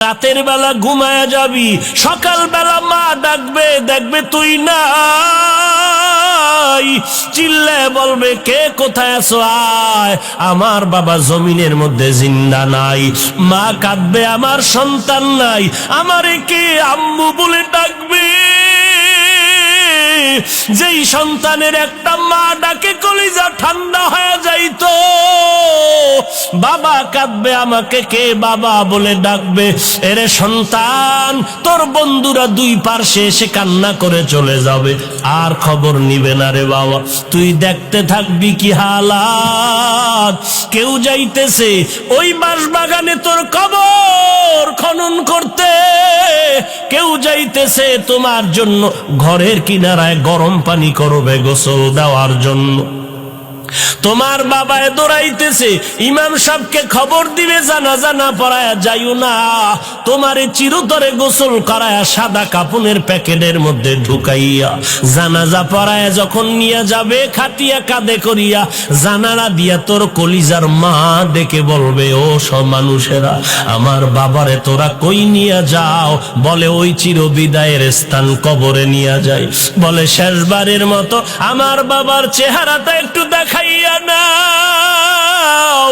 রাতের বেলা ঘুমায়া যাবি, সকাল বেলা মা ডাকবে, দেখবে তুই নাই, চিল্লায় বলবে কে কোথায় আছো, আয়। আমার বাবা জমিনের মধ্যে জিন্দা নাই। মা কাঁদবে আমার সন্তান নাই, আমারে কে আম্মু বলে ডাকবে। যেই সন্তানের একটা মা ডাকে কলিজা ঠান্ডা হয়ে যাইতো, বাবা কাঁদবে আমাকে কে বাবা বলে ডাকবে। এরে সন্তান, তোর বন্ধুরা দুই পার্শ্বে এসে কান্না করে চলে যাবে, আর খবর নিবে না রে বাবা। তুই দেখতে থাকবি কি হালাত। কেউ যাইতেছে ওই বাঁশবাগানে তোর কবর খনন করতে, কেউ যাইতেছে তোমার জন্য ঘরের কিনারায় গরম পানি করবে গোসল দেওয়ার জন্য। তোমার বাবায় দৌড়াইতেছে ইমাম সাহেবকে খবর দিবে জানাজা না পড়ায়া যাইও না, তোমারে চিরতরে গোসল করায়া সাদা কাপনের প্যাকেটের মধ্যে ঢুকাইয়া জানাজা পড়ায়া যখন নিয়ে যাবে খাটিয়া কাঁধে করিয়া জানালা দিয়া তোর কলিজার মা ডেকে বলবে, ও সব মানুষেরা আমার বাবারে তোরা কই নিয়ে যাও? বলে ওই চির বিদায়ের স্থান কবরে নিয়ে যায়। বলে শেষবারের মতো আমার বাবার চেহারাটা একটু দেখাইয়া নাও,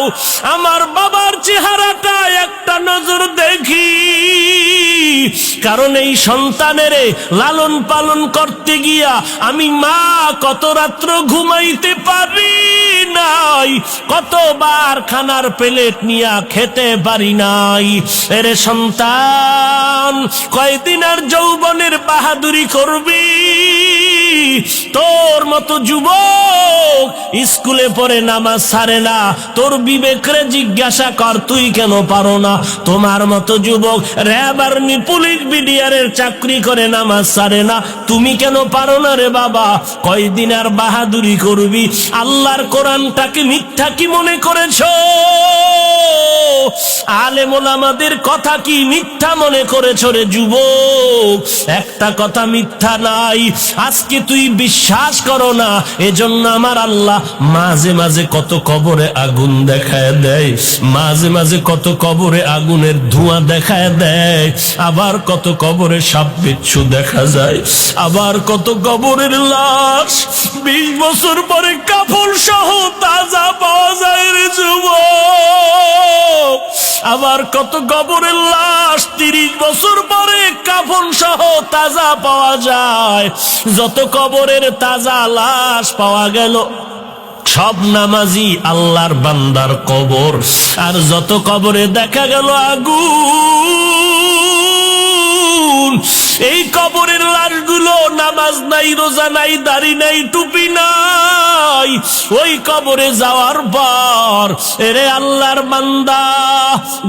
আমার বাবার চেহারাটা একটা নজর দেখি। কারণ এই সন্তানের লালন পালন করতে গিয়া আমি মা কত রাত্র ঘুমাইতে পারি নাই, কতবার খানার প্লেট নিয়া খেতে পারি নাই। এরে সন্তান, কয়দিন আর যৌবনের বাহাদুরি করবি? তোর মতো যুবক স্কুলে পড়ে নামাজ ছাড়ে না, তোর বিবেকরে জিজ্ঞাসা কর তুই কেন পারো না? তোমার মতো যুবক র্যাব আর্মি পুলিশ বিডিআরের চাকরি করে নামাজ ছাড়ে না, তুমি কেন পারো না রে বাবা? কয়দিন আর বাহাদুরি করবি? আল্লাহর কোরআনটাকে মিথ্যা কি মনে করেছো? আলেম ওলামাদের কথা কি মিথ্যা মনে করেছো রে যুবক? একটা কথা মিথ্যা নাই। আজকে তুই বিশ্বাস করো না, এজন্য আমার আল্লাহ মাঝে মাঝে কত কবরে আগুন দেখায় দেয়, মাঝে মাঝে কত কবরে আগুনের ধোঁয়া দেখায় দেয়, আবার কত কবরে সাপ বিচ্ছু দেখা যায়, আবার কত কবরের লাশ 20 বছর পরে কাফন সহ তাজা পাওয়া যায় রে যুবক। আবার কত কবরের লাশ 30 বছর পরে কাফন সহ তাজা পাওয়া যায়। যত কবরের তাজা লাশ পাওয়া গেল সব নামাজি আল্লাহর বান্দার কবর, আর যত কবরে দেখা গেল আগুন, এই কবরের লাশগুলো নামাজ নাই, রোজা নাই, দাড়ি নাই, টুপি নাই। ওই কবরে যাওয়ার পর এরে আল্লাহর বান্দা,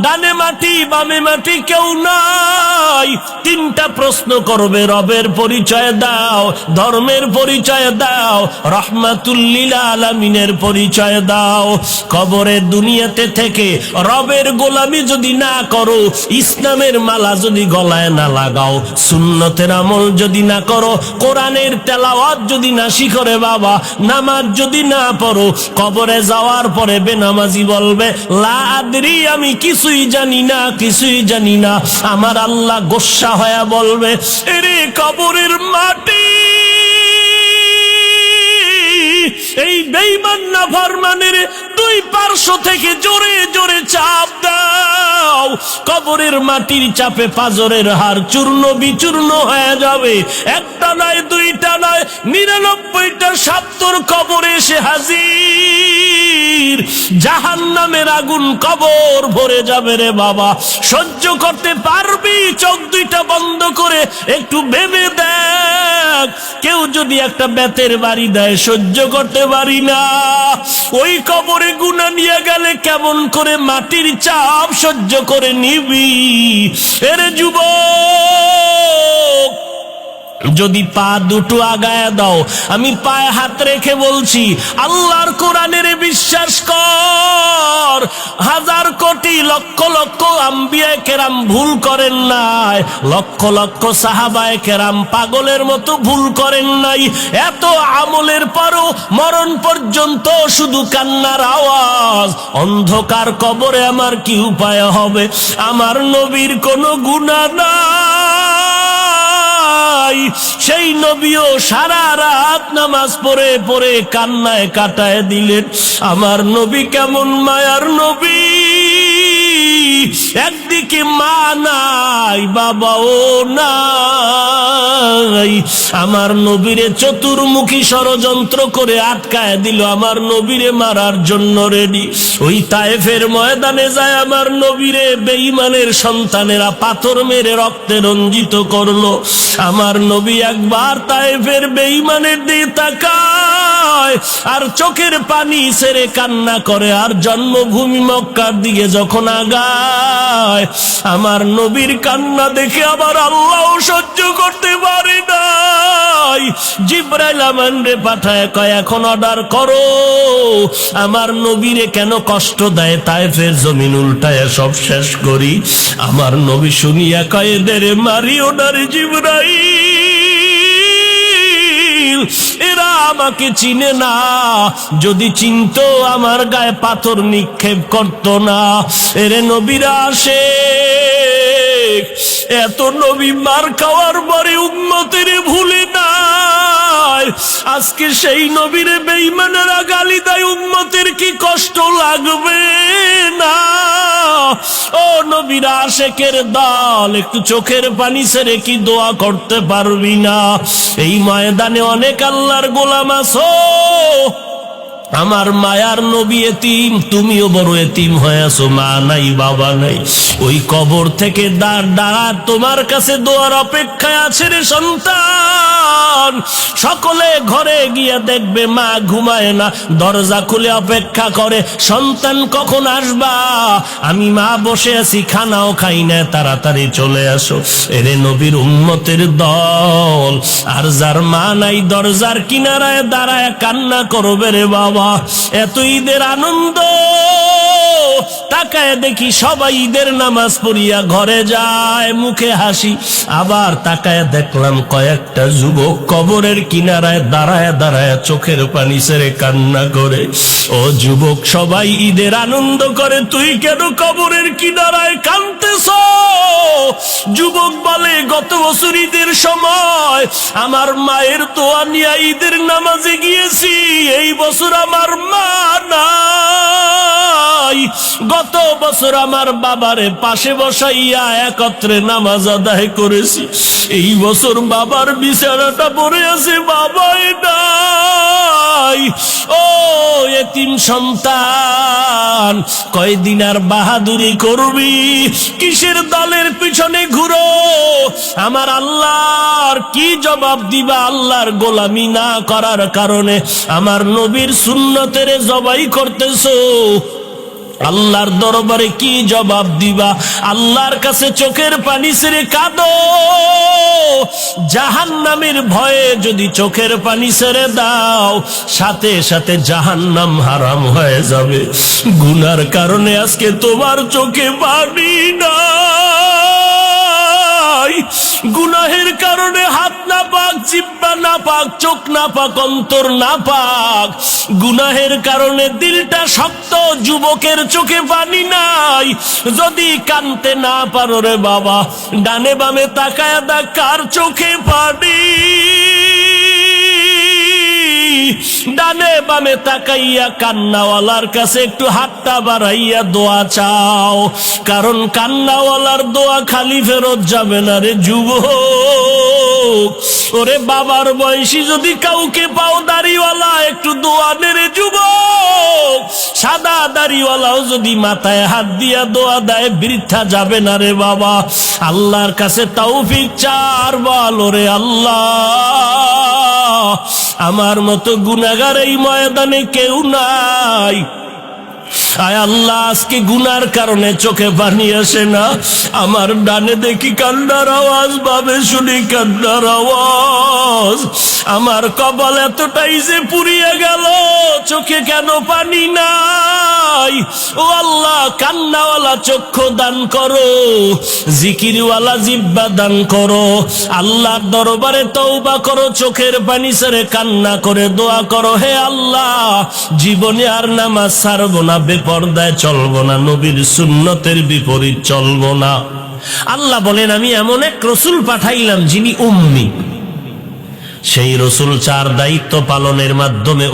ডানে মাটি বামে মাটি কেউ নাই। 3টা প্রশ্ন করবে, রবের পরিচয় দাও, ধর্মের পরিচয় দাও, রহমাতুল লিল আলামিনের পরিচয় দাও। কবরের দুনিয়াতে থেকে রবের গোলামি যদি না করো, ইসলামের মালা যদি গলায় না লাগাও, সুন্নতের আমল যদি না করো, কোরআনের তেলাওয়াত যদি না শিখরে বাবা, নামাজ যদি না পড়ো, কবরে যাওয়ার পরে বেনামাজি বলবে লা আদরি, আমি কিছুই জানি না, কিছুই জানি না। আমার আল্লাহ গোস্সা হয়ে বলবে, এরে কবরের মাটি, এই বেঈমান নাফরমানের 2 পার্শ্ব থেকে জোরে জোরে চাপ দাও। কবরের মাটির চাপে পাজরের হাড় চূর্ণ বিচূর্ণ হয়ে যাবে। একটা নয়, 2টা নয়, 99টা সাপ তোর কবরে এসে হাজির। জাহান্নামের আগুন কবর ভরে যাবে রে বাবা। সহ্য করতে পারবি? চোখ 2টা বন্ধ করে একটু ভেবে দেখ। কেউ যদি একটা বেতের বাড়ি দেয়, সহ্য করতে পারি না। ওই কবরে গুনাহ নিয়ে গেলে কেমন করে মাটির চাপ সহ্য করে নিবি? এরে যুবক, যদি পা দুটো আগায় দাও, আমি পায়ে হাত রেখে বলছি, আল্লাহর কোরআনের বিশ্বাস কর। হাজার কোটি লক্ষ লক্ষ আম্বিয়ায়ে কেরাম ভুল করেন নাই, লক্ষ লক্ষ সাহাবায়ে কেরাম পাগলের মতো ভুল করেন নাই। এত আমলের পরও মরণ পর্যন্ত শুধু কান্নার আওয়াজ। অন্ধকার কবরে আমার কি উপায় হবে? আমার নবীর কোনো গুনাহ নাই, সেই নবীও সারা রাত নামাজ পড়ে পড়ে কান্নায় কাটায় দিলেন। আমার নবী কেমন মায়ার নবী, একদিকে মা নাই, বাবাও নাই। আমার নবীরে চতুর্মুখী ষড়যন্ত্র করে আটকায় দিল, আমার নবীরে মারার জন্য রেডি। ওই তায়েফের ময়দানে যায় আমার নবীরে বেঈমানের সন্তানেরা পাথর মেরে রক্তে রঞ্জিত করলো। আমার নবী একবার তায়েফের বেঈমানের দিকে তাকায় আর চোখের পানি ছেড়ে কান্না করে। আর জন্মভূমি মক্কার দিকে যখন আগায়, আমার নবীর কান্না দেখে আবার আল্লাহ সহ্য করতে পারে নাই। জিবরাইল আমানরে পাঠায়, কয় এখন অর্ডার করো আমার নবীরে কেন কষ্ট দেয়, তায়েফের জমিন উল্টায় সব শেষ করি। আমার নবী শুনিয়া কয়, এদের মারিও না রে জিবরাইল, এরা আমাকে চিনে না, যদি চিনতো আমার গায়ে পাথর নিক্ষেপ করতো না। এরে নবীরা আসে, এত নবী মার খাওয়ার পরে উম্মতের ভুলে নাই। আজকে সেই নবীরে বেঈমানেরা গালি দেয়, উম্মতের কি কষ্ট লাগবে না? ও নবীরা আশেকের দল, একটু চোখের পানি ছেড়ে কি দোয়া করতে পারবি না? এই ময়দানে অনেক আল্লাহর গোলাম আছো, আমার মায়ার নবী এতিম, তুমিও বড় এতিম হয়ে আছো, মা নাই বাবা নাই। ওই কবর থেকে দাঁড়া তোমার কাছে দোয়ার অপেক্ষায় আছে রে সন্তান। সকলে ঘরে গিয়ে দেখবে মা ঘুমায় না, দরজা খুলে অপেক্ষা করে, সন্তান কখন আসবা, আমি মা বসে আছি, খানাও খাই না, তাড়াতাড়ি চলে আসো। এরে নবীর উম্মতের দল, আর যার মা নাই দরজার কিনারায় দাঁড়ায় কান্না করবে রে বাবা। এত ঈদের আনন্দ, তাকায় দেখি সবাই ঈদের নামাজ পড়িয়া ঘরে যায়, মুখে হাসি। আবার তাকায় দেখলাম কয়েকটা যুবক কবরের কিনারায় দাঁড়ায় দাঁড়ায় চোখের পানি ছেড়ে কান্না করে। ও যুবক, সবাই ঈদের আনন্দ করে, তুই কেন কবরের কিনারায় কাঁদতেছ? যুবক বলে, গত বছর ঈদের সময় আমার মায়ের দোয়া নিয়ে ঈদের নামাজে গিয়েছি, এই বছর আমার মা নাই। গত বছর আমার বাবারে পাশে বসাইয়া একত্রে নামাজ আদায় করেছি, এই বছর বাবার বিছানাটা পড়ে আছে, বাবাই নাই। ও এতিম সন্তান, কয়দিন আর বাহাদুরি করবি? কিসের দলের পিছনে ঘুরো? আমার আল্লাহর কি জবাব দিবা? আল্লাহর গোলামি না করার কারণে আমার নবীর সুন্নতের জবাই করতেছো, আল্লাহর দরবারে কি জবাব দিবা? আল্লাহর কাছে চোখের পানি ছেড়ে কাঁদো। জাহান্নামের ভয়ে যদি চোখের পানি ছেড়ে দাও, সাথে সাথে জাহান্নাম হারাম হয়ে যাবে। গুনার কারণে আজকে তোমার চোখে পানি নাই, গুনাহের কারণে হাত না পাক, জিহ্বা না পাক, চোখ না পাক, অন্তর না পাক, গুনাহের কারণে দিলটা শক্ত, যুবকের চোখে পানি নাই। যদি কানতে না পারো রে বাবা, ডানে বামে তাকায় দেখ কার চোখে পানি। ডানে বামে তাকাইয়া কান্নাওয়ালার কাছে একটু হাতটা বাড়াইয়া দোয়া চাও, কারণ কান্নাওয়ালার দোয়া খালি ফেরত যাবে না রে যুবক। ওরে বাবার বয়সী যদি কাউকে পাও দাড়িওয়ালা, একটু দোয়া নে রে যুবক। সাদা দাড়িওয়ালাও যদি মাথায় হাত দিয়া দোয়া দেয়, বৃথা যাবে না রে বাবা। আল্লাহর কাছে তৌফিক চার, বল ওরে আল্লাহ, আমার মতো গুনাহগার এই ময়দানে কেউ নাই, আয় আল্লাহ, আজকে গুনার কারণে চোখে পানি আসে না। আমার ডানে দেখি কান্নার আওয়াজ, বামে শুনি কান্নার আওয়াজ। আমার কপাল এতটাই যে পুড়িয়ে গেল, চোখে কেন পানি নাই? ও আল্লাহ, কান্নাওয়ালা চক্ষু দান করো, জিকিরওয়ালা জিহ্বা দান করো। আল্লাহর দরবারে তওবা করো, চোখের পানি ছেড়ে কান্না করে দোয়া করো, হে আল্লাহ, জীবনে আর নামাজ ছাড়বো না, বেপরদায় চলবো না, নবীর সুন্নতের বিপরীত চলবো না। আল্লাহ বলেন, আমি এমন এক রসুল পাঠাইলাম যিনি উম্মি। সেই রসুল 4 দায়িত্ব পালনের মাধ্যমে